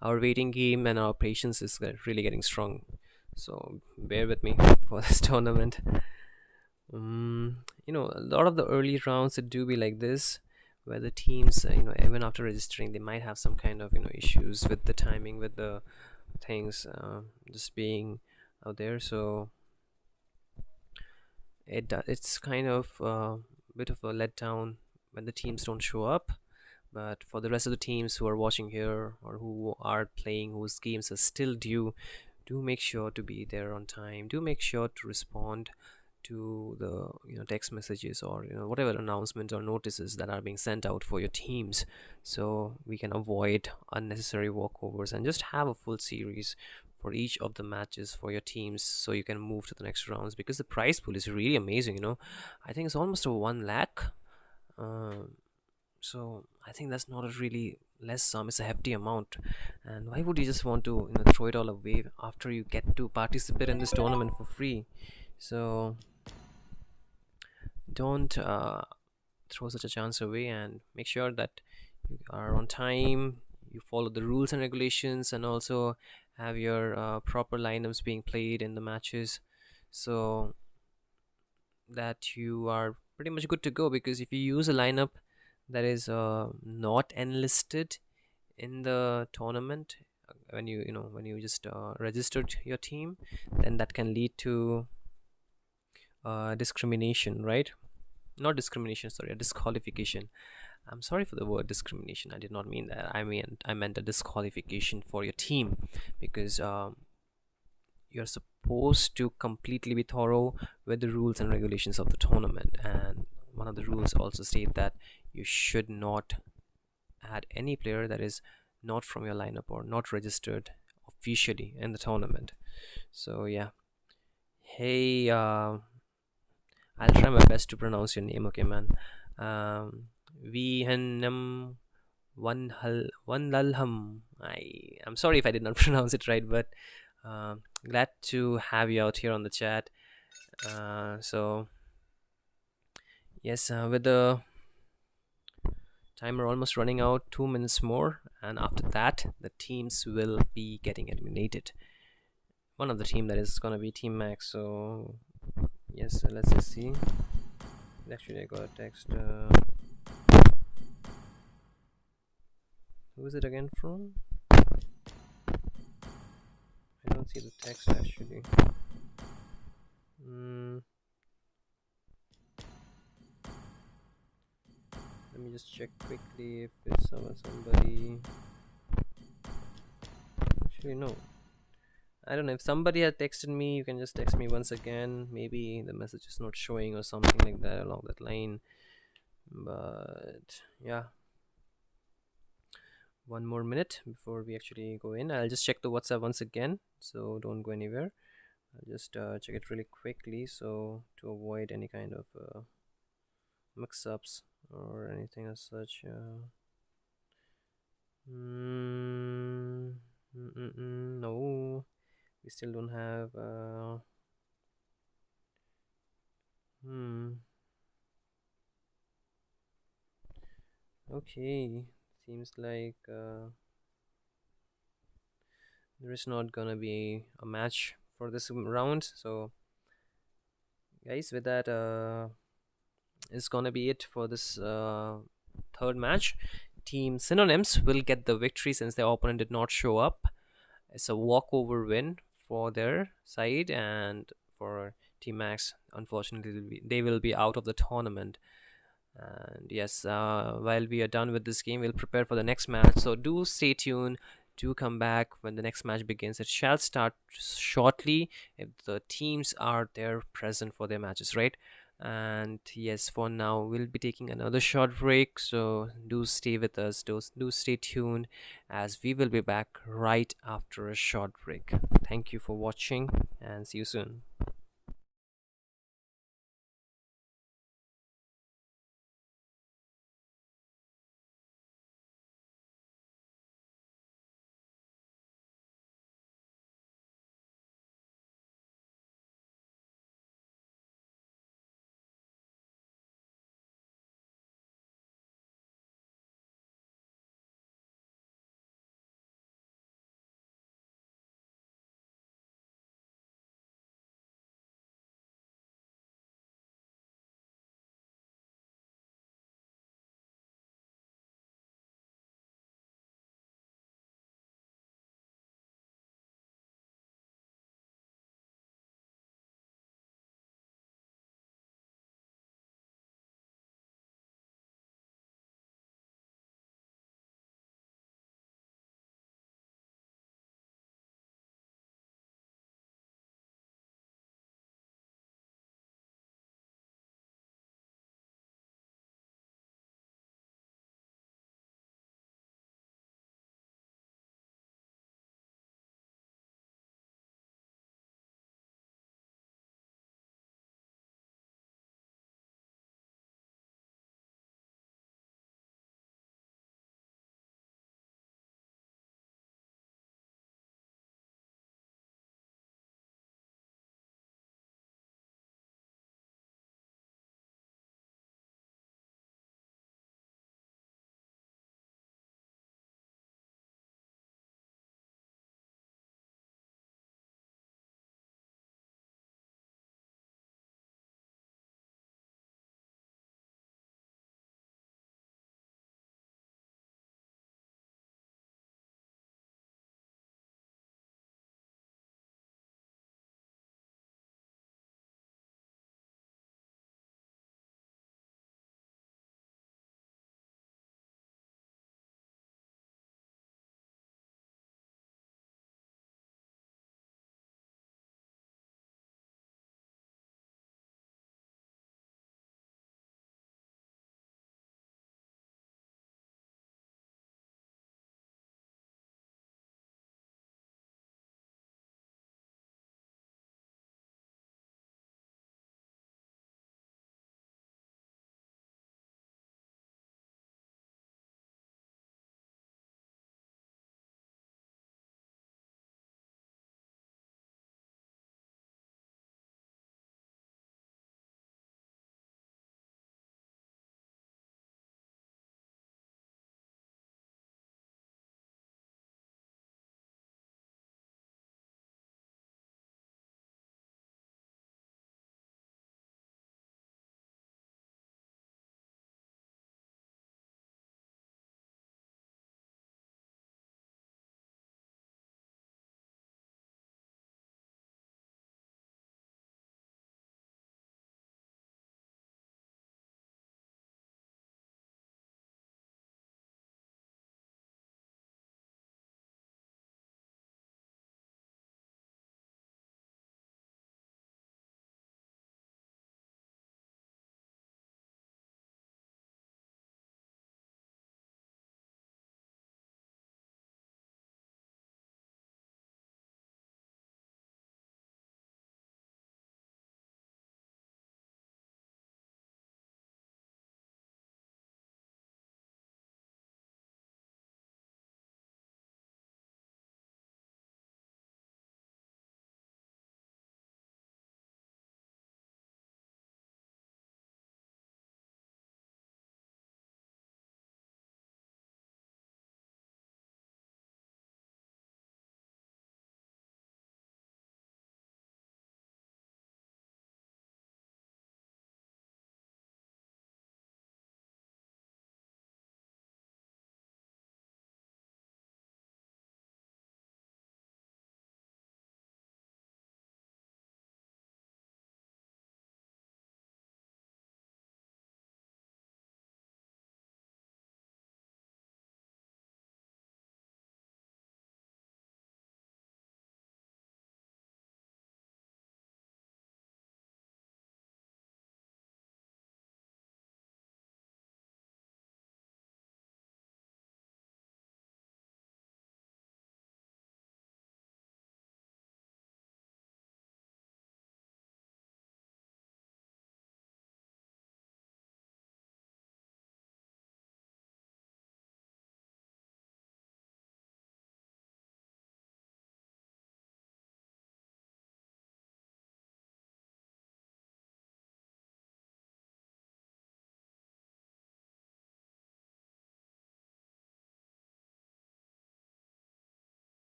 our waiting game and our patience is really getting strong, so bear with me for this tournament. A lot of the early rounds it do be like this, where the teams, even after registering, they might have some kind of issues with the timing, with the things just being out there. So it's kind of a bit of a letdown when the teams don't show up. But for the rest of the teams who are watching here or who are playing, whose games are still due, do make sure to be there on time. Do make sure to respond to the text messages or whatever announcements or notices that are being sent out for your teams, so we can avoid unnecessary walkovers and just have a full series for each of the matches for your teams, so you can move to the next rounds, because the prize pool is really amazing. I think it's almost a 1 lakh. um, so I think that's not a really less sum, it's a hefty amount. And why would you just want to throw it all away after you get to participate in this tournament for free? So don't throw such a chance away, and make sure that you are on time, you follow the rules and regulations, and also have your proper lineups being played in the matches, so that you are pretty much good to go. Because if you use a lineup that is not enlisted in the tournament, when you just registered your team, then that can lead to discrimination, right? Not discrimination, sorry, a disqualification. I'm sorry for the word discrimination, I did not mean that. I meant a disqualification for your team, because you're supposed to completely be thorough with the rules and regulations of the tournament. And one of the rules also state that you should not add any player that is not from your lineup or not registered officially in the tournament. So yeah. Hey, I'll try my best to pronounce your name, okay, man. Vihanam Wanlalham. I'm sorry if I did not pronounce it right, but glad to have you out here on the chat. So yes, with the timer almost running out, 2 minutes more, and after that the teams will be getting eliminated. One of the team that is gonna be Team Max. So yes, let's just see. Actually, I got a text. Who is it again from? I don't see the text actually. Let me just check quickly if it's somebody. Actually, no. I don't know, if somebody had texted me, you can just text me once again. Maybe the message is not showing or something like that along that line. But yeah, 1 more minute before we actually go in. I'll just check the WhatsApp once again, so don't go anywhere. I'll just check it really quickly, so to avoid any kind of mix-ups or anything as such. No, we still don't have okay, seems like there is not gonna be a match for this round. So guys, with that is gonna be it for this third match. Team Synonyms will get the victory since their opponent did not show up. It's a walkover win for their side, and for Team Max, unfortunately, they will be out of the tournament. And yes, while we are done with this game, we'll prepare for the next match. So do stay tuned. Do come back when the next match begins. It shall start shortly if the teams are there present for their matches, right? And yes, for now we'll be taking another short break, so do stay with us, do stay tuned, as we will be back right after a short break. Thank you for watching, and see you soon.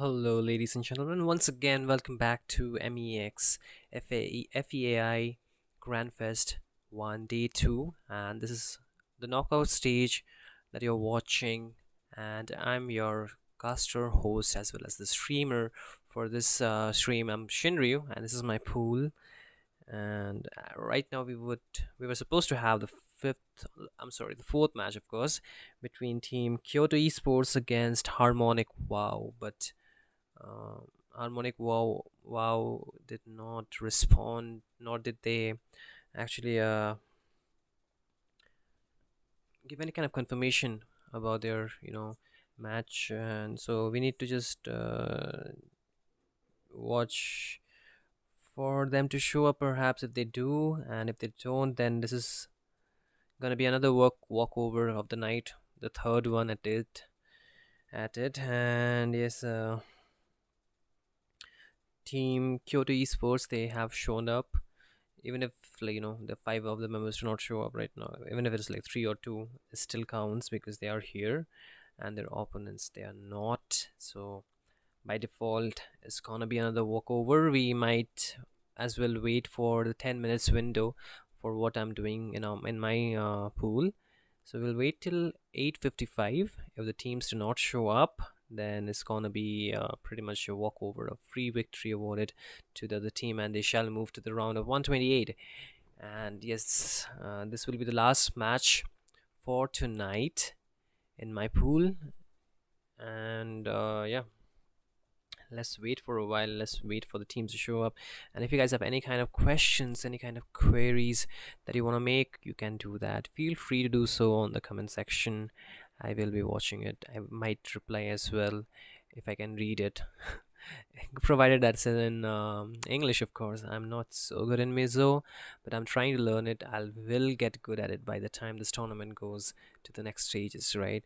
Hello, ladies and gentlemen. Once again, welcome back to MEAxFEAI Grand Fest 1 Day 2. And this is the knockout stage that you're watching. And I'm your caster host as well as the streamer for this stream. I'm ShinRyu, and this is my pool. And right now, we were supposed to have the fourth match, of course, between Team Kyoto Esports against Harmonic Wow, but Harmonic Wow did not respond, nor did they actually give any kind of confirmation about their match, and so we need to just watch for them to show up, perhaps if they do, and if they don't, then this is gonna be another walkover of the night, the third one at it. And yes, Team Kyoto Esports, they have shown up, even if, like, the five of the members do not show up right now. Even if it's like three or two, it still counts because they are here, and their opponents, they are not. So by default, it's gonna be another walkover. We might as well wait for the 10 minutes window for what I'm doing in my pool. So we'll wait till 8:55. If the teams do not show up, then it's gonna be pretty much a walkover, a free victory awarded to the other team, and they shall move to the round of 128. And yes, this will be the last match for tonight in my pool. And yeah, let's wait for a while. Let's wait for the teams to show up. And if you guys have any kind of questions, any kind of queries that you want to make, you can do that. Feel free to do so on the comment section. I will be watching it. I might reply as well if I can read it. Provided that's in English, of course. I'm not so good in Mizo, but I'm trying to learn it. I will get good at it by the time this tournament goes to the next stages, right?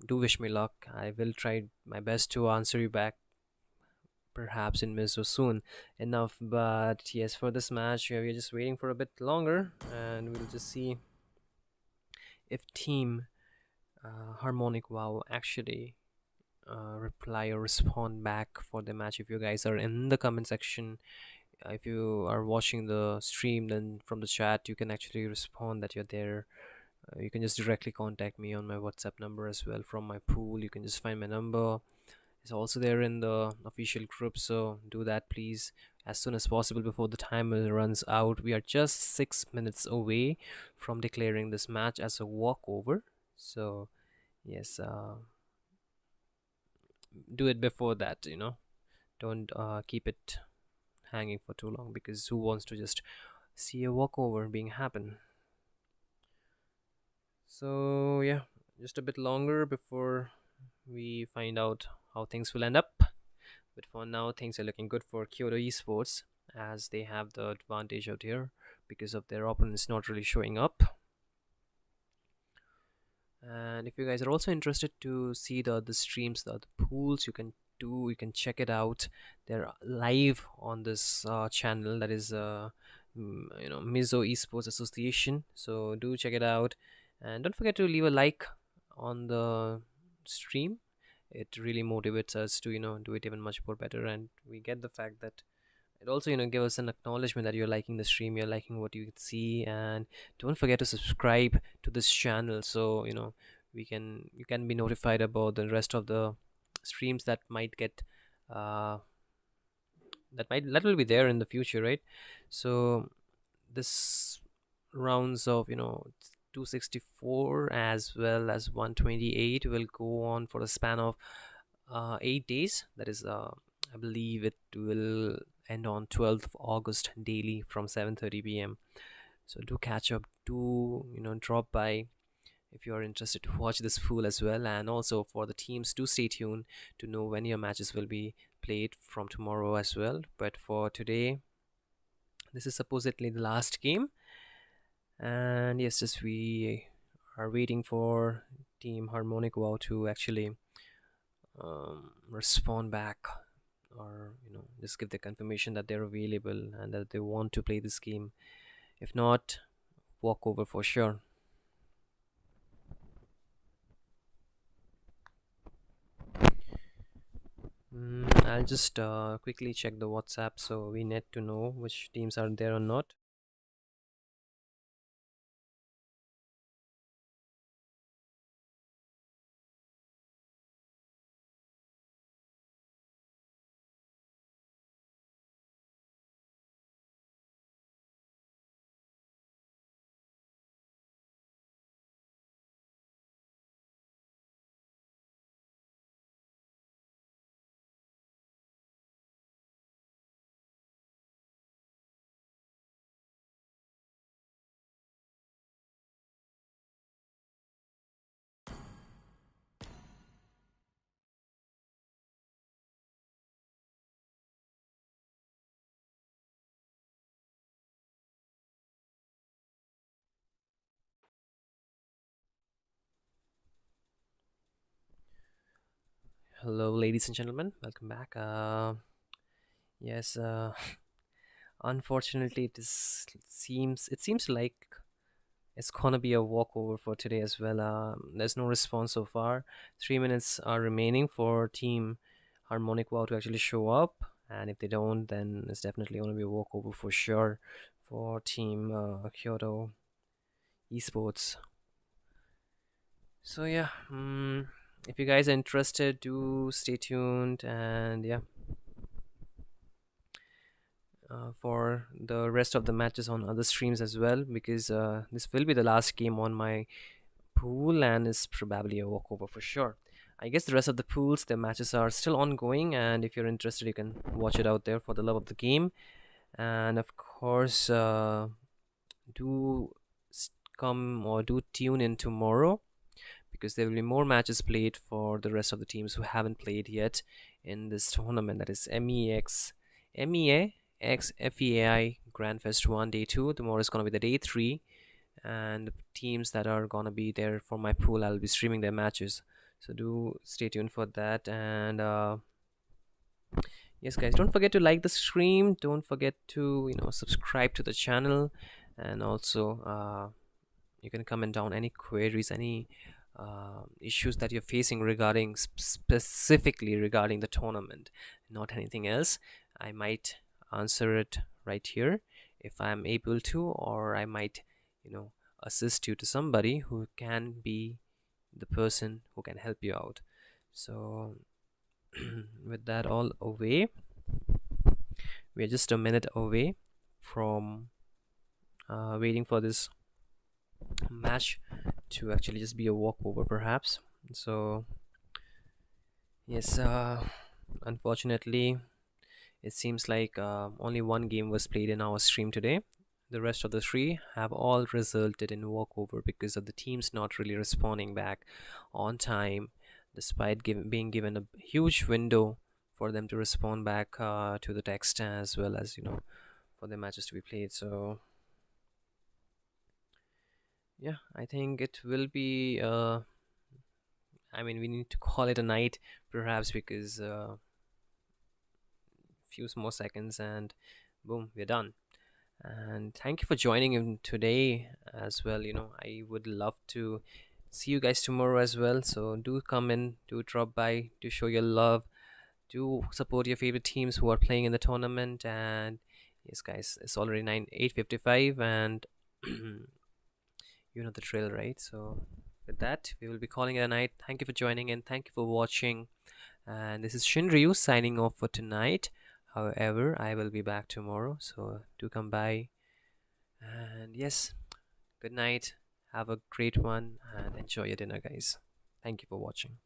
Do wish me luck. I will try my best to answer you back, perhaps in Mizo soon enough. But yes, for this match, we're just waiting for a bit longer, and we'll just see if Team Harmonic Wow actually reply or respond back for the match. If you guys are in the comment section, if you are watching the stream, then from the chat you can actually respond that you're there. You can just directly contact me on my WhatsApp number as well from my pool. You can just find my number. It's also there in the official group, so do that please as soon as possible before the timer runs out. We are just 6 minutes away from declaring this match as a walkover, so yes, do it before that. Don't keep it hanging for too long, because who wants to just see a walkover being happen. So yeah, just a bit longer before we find out how things will end up. But for now, things are looking good for Kyoto Esports, as they have the advantage out here because of their opponents not really showing up. And if you guys are also interested to see the streams, the pools, you can check it out. They're live on this channel, that is Mizo Esports Association. So do check it out, and don't forget to leave a like on the stream. It really motivates us to do it even much more better, and we get the fact that it also give us an acknowledgement that you're liking the stream, you're liking what you see. And don't forget to subscribe to this channel, so you can be notified about the rest of the streams that might get that will be there in the future, right? So this rounds of 264 as well as 128 will go on for a span of 8 days. That is, I believe it will end on 12th of August daily from 7:30 p.m. So do catch up, do drop by if you are interested to watch this pool as well. And also for the teams, do stay tuned to know when your matches will be played from tomorrow as well. But for today, this is supposedly the last game, and yes, just we are waiting for Team Harmonic Wow to actually respond back, or just give the confirmation that they're available and that they want to play this game. If not, walk over for sure. I'll just quickly check the WhatsApp so we need to know which teams are there or not. Hello, ladies and gentlemen. Welcome back. Yes. Unfortunately, it seems like it's gonna be a walkover for today as well. There's no response so far. 3 minutes are remaining for Team Harmonic Wow to actually show up, and if they don't, then it's definitely gonna be a walkover for sure for Team Kyoto Esports. So yeah, if you guys are interested, do stay tuned, and yeah, for the rest of the matches on other streams as well, because this will be the last game on my pool and is probably a walkover for sure. I guess the rest of the pools, the matches are still ongoing, and if you're interested, you can watch it out there for the love of the game. And of course, do come or do tune in tomorrow, because there will be more matches played for the rest of the teams who haven't played yet in this tournament. That is MEAxFEAI Grand Fest 1 Day 2. Tomorrow is going to be the Day 3, and the teams that are going to be there for my pool, I'll be streaming their matches. So do stay tuned for that. And yes, guys, don't forget to like the stream. Don't forget to subscribe to the channel, and also you can comment down any queries, any issues that you're facing regarding specifically regarding the tournament, not anything else. I might answer it right here if I'm able to, or I might assist you to somebody who can be the person who can help you out. So with that all away, we're just a minute away from waiting for this match to actually just be a walkover perhaps. So yes, unfortunately it seems like only one game was played in our stream today. The rest of the three have all resulted in walkover because of the teams not really responding back on time, despite being given a huge window for them to respond back to the text, as well as for the matches to be played. So yeah, I think it will be I mean, we need to call it a night perhaps, because few more seconds and boom, we're done. And thank you for joining in today as well. I would love to see you guys tomorrow as well, so do come in, do drop by, do show your love, do support your favorite teams who are playing in the tournament. And yes, guys, it's already 8:55, and you know the drill, right? So with that, we will be calling it a night. Thank you for joining in, thank you for watching, and this is ShinRyu signing off for tonight. However, I will be back tomorrow, so do come by. And yes, good night, have a great one, and enjoy your dinner, guys. Thank you for watching.